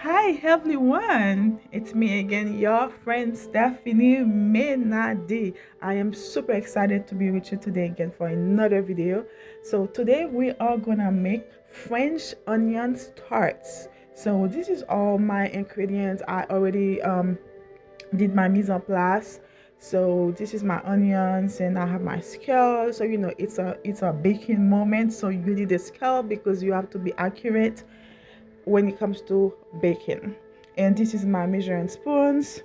Hi everyone, it's me again, your friend Stephanie Menadi. I am super excited to be with you today again for another video. So today we are gonna make French onion tarts. So this is all my ingredients. I already did my mise en place. So this is my onions and I have my scale. So it's a baking moment. So you need a scale because you have to be accurate when it comes to baking. And this is my measuring spoons,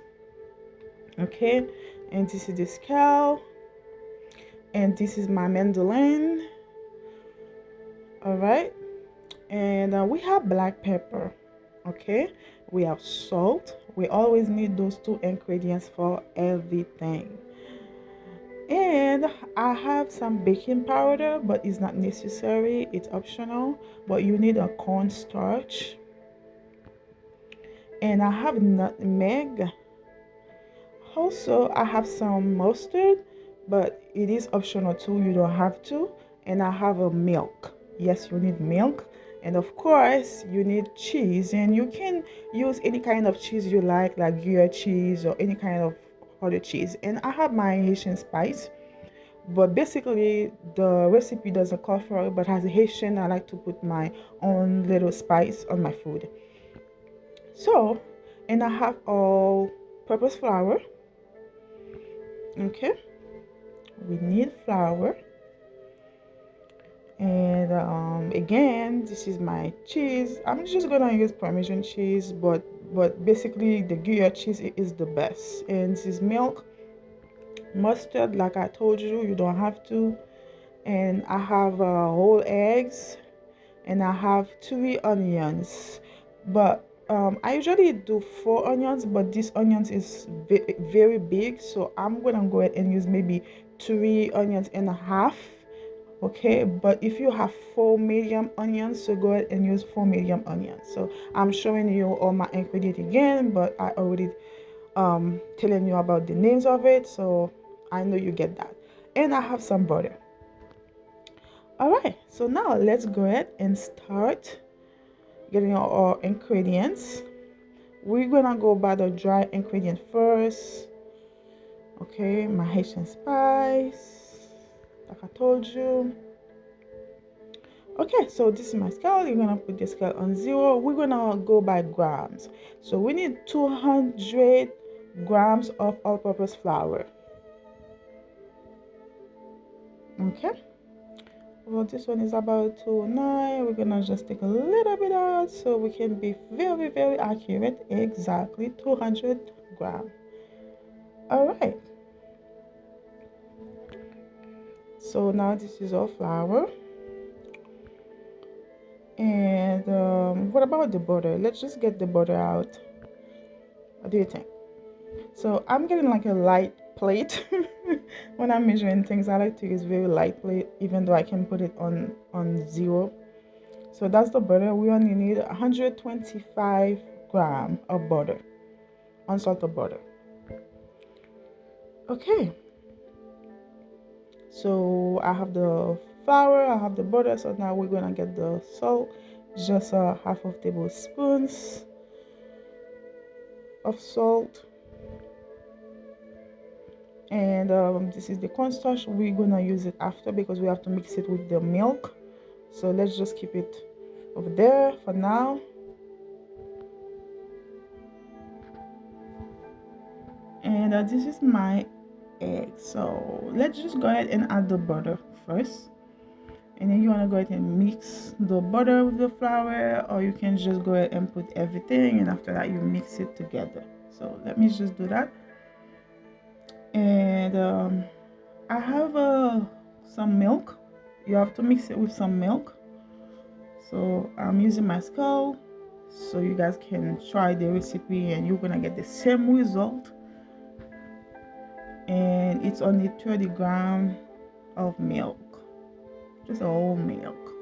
okay, and this is the scale, and this is my mandolin. All right, and we have black pepper, okay, we have salt. We always need those two ingredients for everything. And I have some baking powder, but it's not necessary, it's optional. But you need a cornstarch, and I have nutmeg. Also, I have some mustard, but it is optional too. You don't have to. And I have a milk. Yes, you need milk. And of course, you need cheese. And you can use any kind of cheese you like Gruyere cheese or any kind of other cheese. And I have my Haitian spice. But basically, the recipe doesn't call for it. But as a Haitian, I like to put my own little spice on my food. So, and I have all purpose flour. Okay, we need flour, and again, this is my cheese. I'm just gonna use Parmesan cheese, but basically the Gruyere cheese is the best. And this is milk, mustard, like I told you, you don't have to. And I have whole eggs, and I have three onions, but I usually do four onions, but this onions is very big, so I'm gonna go ahead and use maybe 3.5 onions. Okay, but if you have four medium onions, so go ahead and use four medium onions. So I'm showing you all my ingredients again, but I already telling you about the names of it, so I know you get that. And I have some butter. All right, so now let's go ahead and start getting our ingredients. We're gonna go by the dry ingredient first. Okay, my Haitian spice, like I told you. Okay, so this is my scale. You're gonna put the scale on 0. We're gonna go by grams. So we need 200 grams of all-purpose flour. Okay. Well, this one is about 209. We're gonna just take a little bit out so we can be very accurate. Exactly 200 grams. All right. So now this is our flour. And what about the butter? Let's just get the butter out. What do you think? So I'm getting like a light plate. When I'm measuring things, I like to use very light plate, even though I can put it on 0. So that's the butter. We only need 125 grams of butter, unsalted butter. Okay, so I have the flour, I have the butter. So now we're gonna get the salt, just half of tablespoons of salt. And this is the cornstarch. We're gonna use it after because we have to mix it with the milk. So let's just keep it over there for now. And this is my egg. So let's just go ahead and add the butter first. And then you want to go ahead and mix the butter with the flour, or you can just go ahead and put everything, and after that you mix it together. So let me just do that. And I have some milk. You have to mix it with some milk. So I'm using my skull so you guys can try the recipe and you're gonna get the same result. And it's only 30 grams of milk, just a whole milk.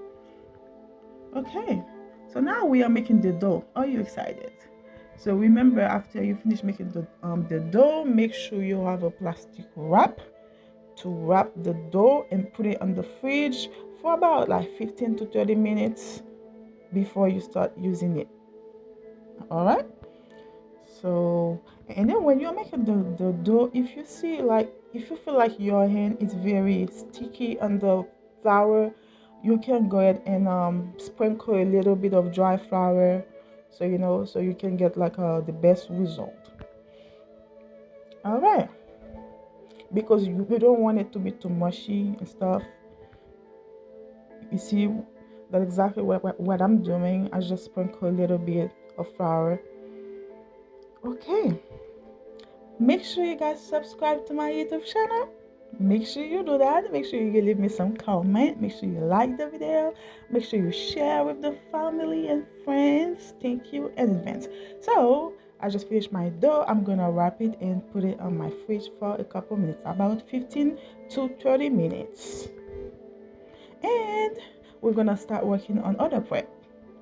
Okay, so now we are making the dough. Are you excited? So remember, after you finish making the dough, make sure you have a plastic wrap to wrap the dough and put it on the fridge for about like 15 to 30 minutes before you start using it. All right. So, and then when you're making the dough, if you see like, if you feel like your hand is very sticky on the flour, you can go ahead and sprinkle a little bit of dry flour, so you know, so you can get like the best result. All right, because you don't want it to be too mushy and stuff. You see, that's exactly what I'm doing. I just sprinkle a little bit of flour. Okay. Make sure you guys subscribe to my YouTube channel. Make sure you do that. Make sure you leave me some comment. Make sure you like the video. Make sure you share with the family and friends. Thank you in advance. So I just finished my dough. I'm gonna wrap it and put it on my fridge for a couple minutes, about 15 to 30 minutes. And we're gonna start working on other prep.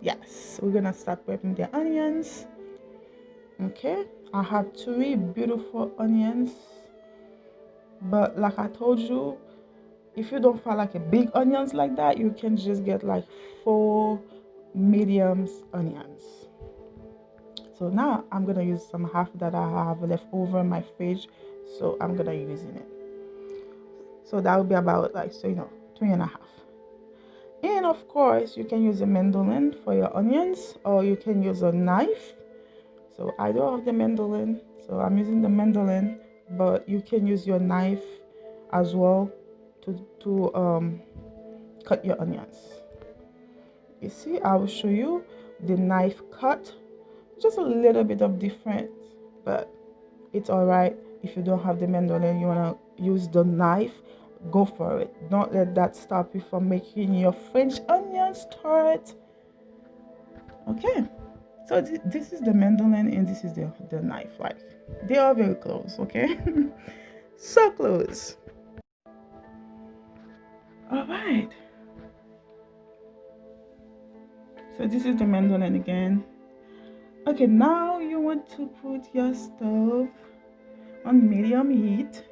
Yes, we're gonna start prepping the onions. Okay, I have three beautiful onions, but like I told you, if you don't find like a big onions like that, you can just get like four medium onions. So now I'm gonna use some half that I have left over in my fridge, so I'm gonna using it. So that would be about like, so you know, three and a half. And of course you can use a mandolin for your onions, or you can use a knife. So I do have the mandolin, so I'm using the mandolin, but you can use your knife as well to cut your onions. You see, I will show you the knife cut, just a little bit of difference, but it's all right. If you don't have the mandolin, you want to use the knife, go for it. Don't let that stop you from making your French onions tart. Okay, so this is the mandolin and this is the knife. Like, they are very close. Okay. So close. All right, so this is the mandolin again. Okay, now you want to put your stove on medium heat.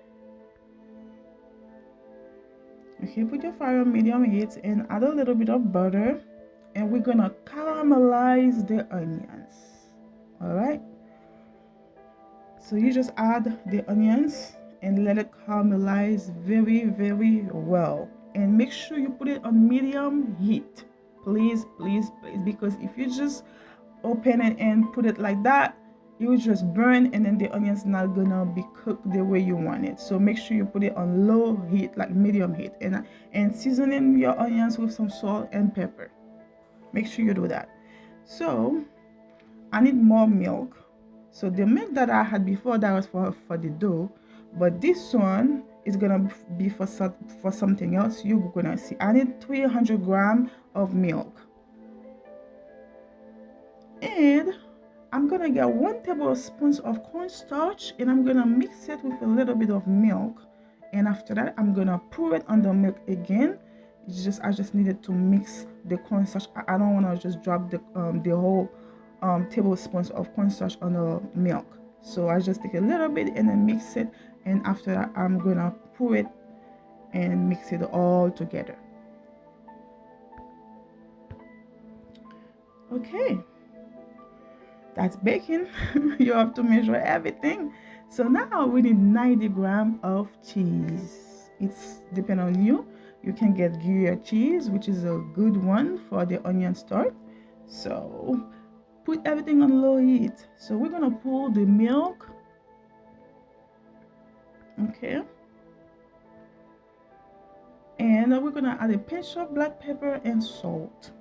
Okay, put your fire on medium heat and add a little bit of butter, and we're gonna caramelize the onions. All right, so you just add the onions and let it caramelize very well, and make sure you put it on medium heat, please, because if you just open it and put it like that, it will just burn, and then the onions not gonna be cooked the way you want it. So make sure you put it on low heat, like medium heat, and seasoning your onions with some salt and pepper. Make sure you do that. So I need more milk. So the milk that I had before, that was for the dough, but this one is gonna be for something else. You're gonna see I need 300 grams of milk, and I'm gonna get 1 tablespoon of cornstarch, and I'm gonna mix it with a little bit of milk, and after that I'm gonna pour it on the milk again. I just needed to mix the cornstarch. I don't want to just drop the whole tablespoons of cornstarch on the milk, so I just take a little bit and then mix it, and after that I'm gonna pour it and mix it all together. Okay, that's baking. You have to measure everything. So now we need 90 grams of cheese. It's depend on you. You can get Gruyere cheese, which is a good one for the onion tart. So put everything on low heat. So we're gonna pour the milk. Okay, and we're gonna add a pinch of black pepper and salt.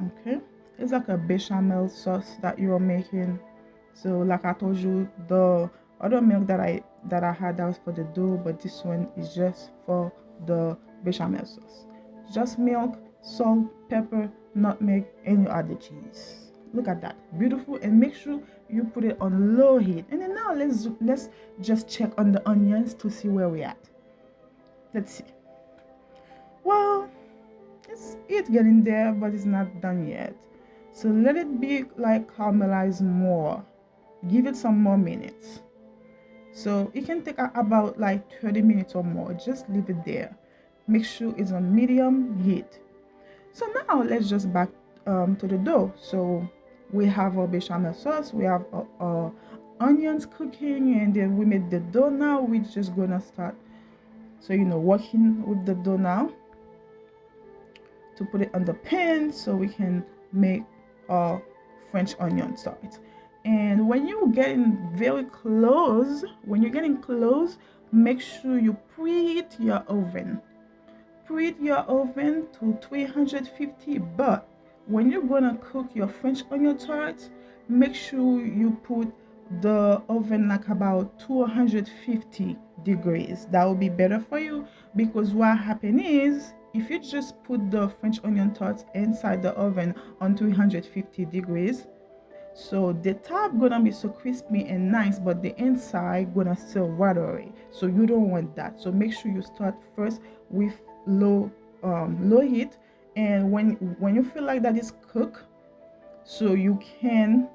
Okay, it's like a bechamel sauce that you are making. So like I told you, the other milk that I had, that was for the dough, but this one is just for the bechamel sauce. Just milk, salt, pepper, nutmeg, and you add the cheese. Look at that, beautiful. And make sure you put it on low heat. And then now let's just check on the onions to see where we're at. Let's see. Well, it's getting there, but it's not done yet. So let it be like caramelized more. Give it some more minutes. So it can take about like 30 minutes or more. Just leave it there. Make sure it's on medium heat. So now let's just to the dough. So we have our bechamel sauce, we have our onions cooking, and then we made the dough. Now we're just gonna start, so working with the dough now to put it on the pan so we can make our French onion tart. And when you're getting very close, make sure you preheat your oven. Preheat your oven to 350, but when you're gonna cook your French onion tarts, make sure you put the oven like about 250 degrees. That will be better for you, because what happens is if you just put the French onion tarts inside the oven on 350 degrees, so the top gonna be so crispy and nice, but the inside gonna still watery. So you don't want that. So make sure you start first with low heat, and when you feel like that is cooked, so you can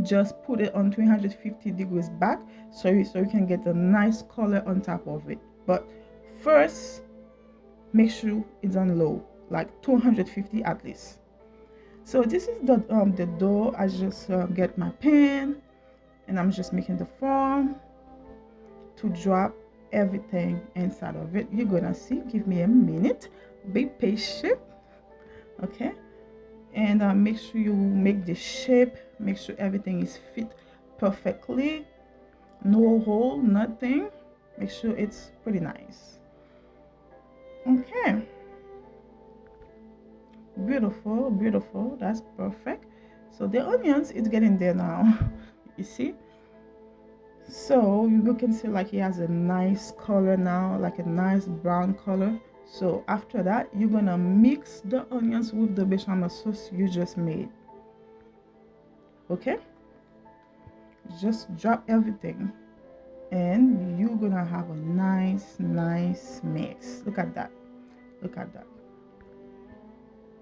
just put it on 350 degrees back, so you can get a nice color on top of it. But first, make sure it's on low, like 250 at least. So this is the dough. I just get my pan, and I'm just making the form to drop everything inside of it. You're gonna see. Give me a minute. Be patient, okay? And make sure you make the shape. Make sure everything is fit perfectly. No hole, nothing. Make sure it's pretty nice. Okay. Beautiful, beautiful. That's perfect. So the onions, it's getting there now. You see? So you can see like it has a nice color now, like a nice brown color. So after that, you're gonna mix the onions with the bechamel sauce you just made. Okay? Just drop everything, and you're gonna have a nice mix. Look at that. Look at that.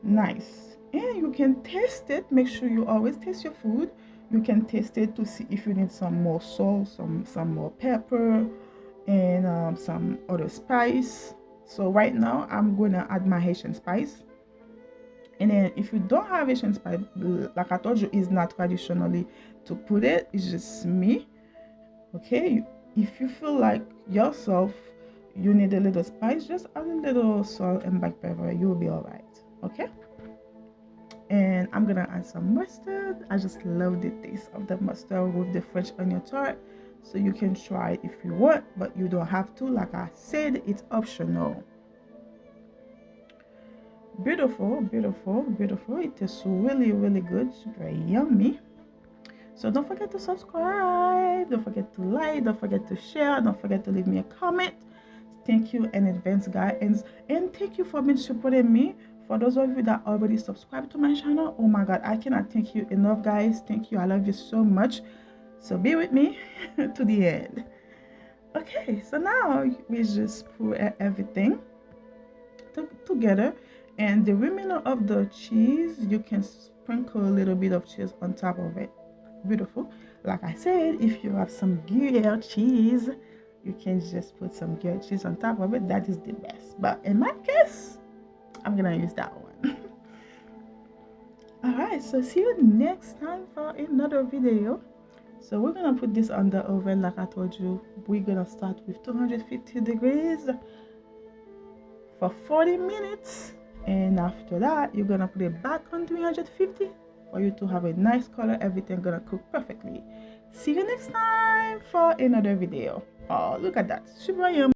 Nice. And you can taste it. Make sure you always taste your food. You can taste it to see if you need some more salt, some more pepper, and some other spice. So right now I'm gonna add my Haitian spice. And then if you don't have Haitian spice, like I told you, it's not traditionally to put it. It's just me. Okay, if you feel like yourself you need a little spice, just add a little salt and black pepper. You'll be all right. Okay, and I'm gonna add some mustard. I just love the taste of the mustard with the French onion tart. So you can try it if you want, but you don't have to. Like I said, it's optional. Beautiful, beautiful, beautiful. It tastes really good. It's very yummy. So don't forget to subscribe, don't forget to like, don't forget to share, don't forget to leave me a comment. Thank you in advance, guys, and thank you for being supporting me. For those of you that already subscribed to my channel, oh my god, I cannot thank you enough, guys. Thank you, I love you so much. So be with me to the end. Okay, so now we just put everything together, and the remainder of the cheese, you can sprinkle a little bit of cheese on top of it. Beautiful. Like I said, if you have some Gruyere cheese, you can just put some Gruyere cheese on top of it. That is the best, but in my case, I'm gonna use that one. All right, so see you next time for another video. So we're gonna put this on the oven. Like I told you, we're gonna start with 250 degrees for 40 minutes, and after that you're gonna put it back on 350 for you to have a nice color. Everything gonna cook perfectly. See you next time for another video. Oh, look at that, super yummy.